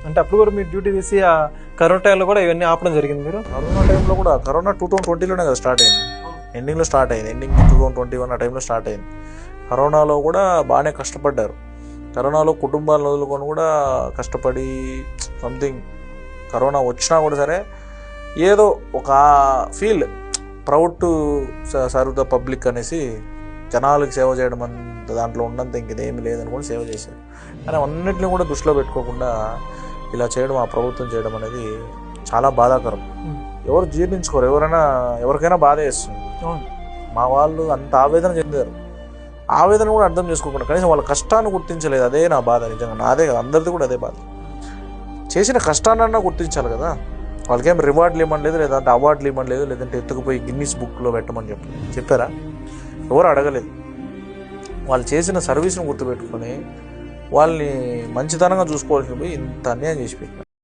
అంటే అప్పుడు కూడా మీరు డ్యూటీ చేసి ఆ కరోనా టైంలో కూడా ఇవన్నీ ఆపడం జరిగింది మీరు? కరోనా టైంలో కూడా, కరోనా 2020లోనే కదా స్టార్ట్ అయింది, ఎండింగ్లో స్టార్ట్ అయింది, ఎండింగ్ 2021 ఆ టైంలో స్టార్ట్ అయింది. కరోనాలో కూడా బాగానే కష్టపడ్డారు. కరోనాలో కుటుంబాలను వదులుకొని కూడా కష్టపడి సంథింగ్ కరోనా వచ్చినా కూడా సరే ఏదో ఒక feel proud to serve the public అనేసి జనాలకు సేవ చేయడం అంత దాంట్లో ఉన్నంత ఇంకేదేమీ లేదని కూడా సేవ చేశారు. కానీ అన్నింటినీ కూడా దృష్టిలో పెట్టుకోకుండా ఇలా చేయడం, ఆ ప్రభుత్వం చేయడం అనేది చాలా బాధాకరం. ఎవరు జీర్ణించుకోరు, ఎవరికైనా బాధ వేస్తుంది. మా వాళ్ళు అంత ఆవేదన చెందారు, ఆవేదన కూడా అర్థం చేసుకోకుండా కనీసం వాళ్ళ కష్టాన్ని గుర్తించలేదు. అదే నా బాధ, నిజంగా నాదే కదా, అందరిది కూడా అదే బాధ. చేసిన కష్టాన్నన్నా గుర్తించాలి కదా. వాళ్ళకేం రివార్డులు ఇవ్వమని లేదు, లేదంటే అవార్డులు ఇవ్వమని లేదు, లేదంటే ఎత్తుకుపోయి గిన్నీస్ బుక్లో పెట్టమని చెప్పారా? ఎవరు అడగలేదు. వాళ్ళు చేసిన సర్వీస్ను గుర్తుపెట్టుకొని వాళ్ళని మంచితనంగా చూసుకోవాల్సిన పోయి ఇంత అన్యాయం చేసి పెట్టారు.